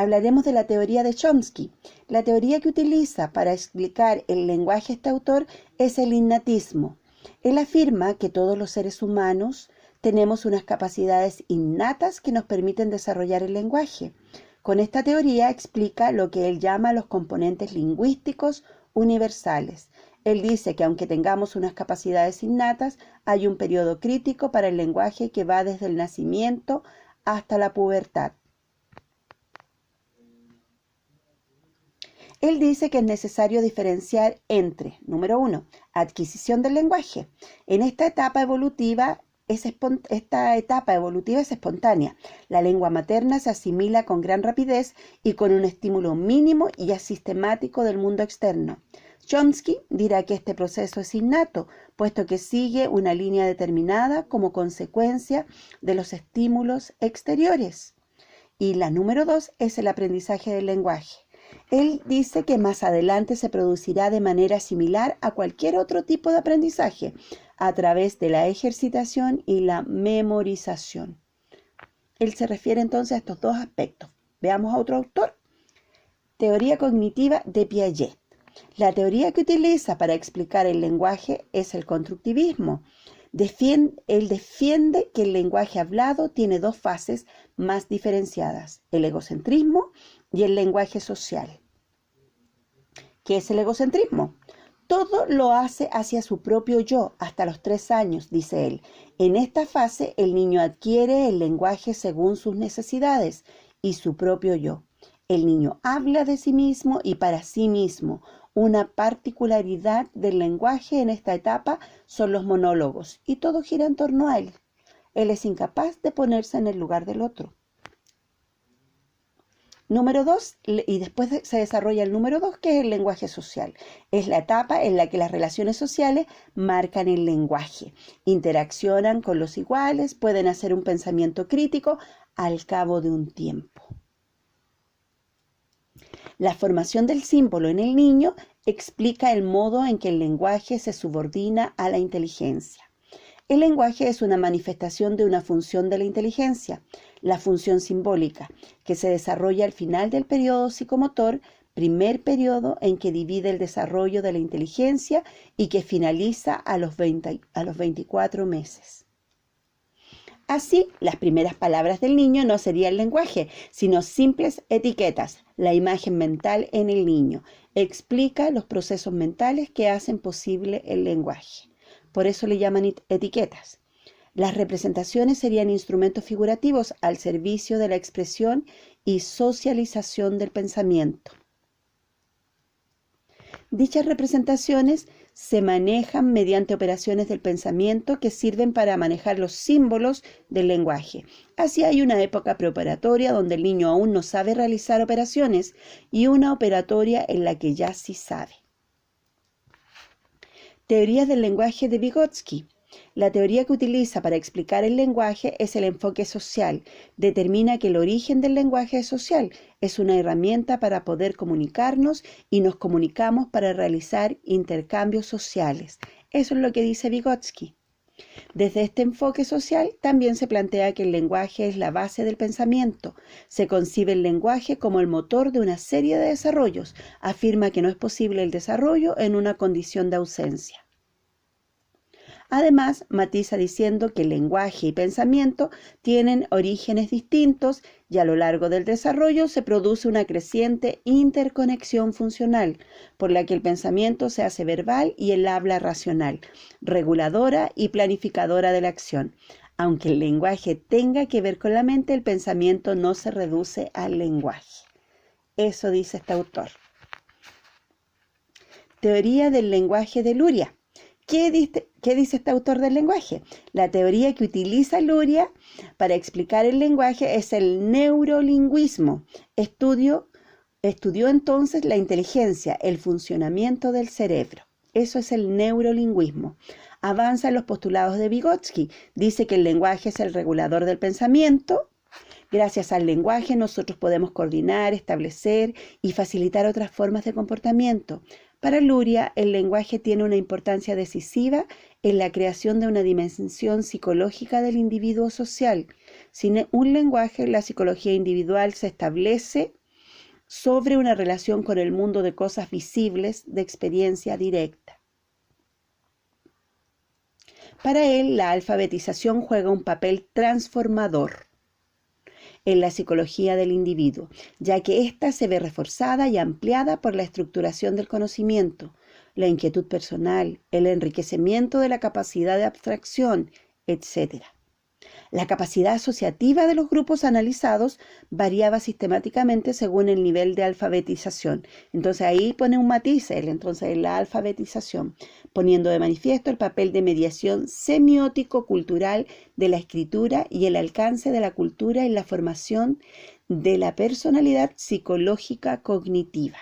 hablaremos de la teoría de Chomsky. La teoría que utiliza para explicar el lenguaje este autor es el innatismo. Él afirma que todos los seres humanos tenemos unas capacidades innatas que nos permiten desarrollar el lenguaje. Con esta teoría explica lo que él llama los componentes lingüísticos universales. Él dice que aunque tengamos unas capacidades innatas, hay un periodo crítico para el lenguaje que va desde el nacimiento hasta la pubertad. Él dice que es necesario diferenciar entre, número 1, adquisición del lenguaje. En esta etapa evolutiva es espontánea. La lengua materna se asimila con gran rapidez y con un estímulo mínimo y sistemático del mundo externo. Chomsky dirá que este proceso es innato, puesto que sigue una línea determinada como consecuencia de los estímulos exteriores. Y la número 2 es el aprendizaje del lenguaje. Él dice que más adelante se producirá de manera similar a cualquier otro tipo de aprendizaje, a través de la ejercitación y la memorización. Él se refiere entonces a estos dos aspectos. Veamos a otro autor. Teoría cognitiva de Piaget. La teoría que utiliza para explicar el lenguaje es el constructivismo. Él defiende que el lenguaje hablado tiene dos fases más diferenciadas, el egocentrismo y el lenguaje social. ¿Qué es el egocentrismo? Todo lo hace hacia su propio yo hasta los 3 años, dice él. En esta fase, el niño adquiere el lenguaje según sus necesidades y su propio yo. El niño habla de sí mismo y para sí mismo. Una particularidad del lenguaje en esta etapa son los monólogos y todo gira en torno a él. Él es incapaz de ponerse en el lugar del otro. Número 2, y después se desarrolla el número 2, que es el lenguaje social. Es la etapa en la que las relaciones sociales marcan el lenguaje, interaccionan con los iguales, pueden hacer un pensamiento crítico al cabo de un tiempo. La formación del símbolo en el niño explica el modo en que el lenguaje se subordina a la inteligencia. El lenguaje es una manifestación de una función de la inteligencia, la función simbólica, que se desarrolla al final del periodo psicomotor, primer periodo en que divide el desarrollo de la inteligencia y que finaliza a los 24 meses. Así, las primeras palabras del niño no serían lenguaje, sino simples etiquetas. La imagen mental en el niño explica los procesos mentales que hacen posible el lenguaje. Por eso le llaman etiquetas. Las representaciones serían instrumentos figurativos al servicio de la expresión y socialización del pensamiento. Dichas representaciones se manejan mediante operaciones del pensamiento que sirven para manejar los símbolos del lenguaje. Así hay una época preoperatoria donde el niño aún no sabe realizar operaciones y una operatoria en la que ya sí sabe. Teorías del lenguaje de Vygotsky. La teoría que utiliza para explicar el lenguaje es el enfoque social. Determina que el origen del lenguaje es social. Es una herramienta para poder comunicarnos y nos comunicamos para realizar intercambios sociales. Eso es lo que dice Vygotsky. Desde este enfoque social también se plantea que el lenguaje es la base del pensamiento. Se concibe el lenguaje como el motor de una serie de desarrollos. Afirma que no es posible el desarrollo en una condición de ausencia. Además, matiza diciendo que el lenguaje y pensamiento tienen orígenes distintos y a lo largo del desarrollo se produce una creciente interconexión funcional, por la que el pensamiento se hace verbal y el habla racional, reguladora y planificadora de la acción. Aunque el lenguaje tenga que ver con la mente, el pensamiento no se reduce al lenguaje. Eso dice este autor. Teoría del lenguaje de Luria. ¿Qué dice este autor del lenguaje? La teoría que utiliza Luria para explicar el lenguaje es el neurolingüismo. Estudió entonces la inteligencia, el funcionamiento del cerebro. Eso es el neurolingüismo. Avanza en los postulados de Vygotsky. Dice que el lenguaje es el regulador del pensamiento. Gracias al lenguaje nosotros podemos coordinar, establecer y facilitar otras formas de comportamiento. Para Luria, el lenguaje tiene una importancia decisiva en la creación de una dimensión psicológica del individuo social. Sin un lenguaje, la psicología individual se establece sobre una relación con el mundo de cosas visibles de experiencia directa. Para él, la alfabetización juega un papel transformador en la psicología del individuo, ya que ésta se ve reforzada y ampliada por la estructuración del conocimiento, la inquietud personal, el enriquecimiento de la capacidad de abstracción, etc. La capacidad asociativa de los grupos analizados variaba sistemáticamente según el nivel de alfabetización. Entonces ahí pone un matiz en la alfabetización, poniendo de manifiesto el papel de mediación semiótico-cultural de la escritura y el alcance de la cultura en la formación de la personalidad psicológica cognitiva.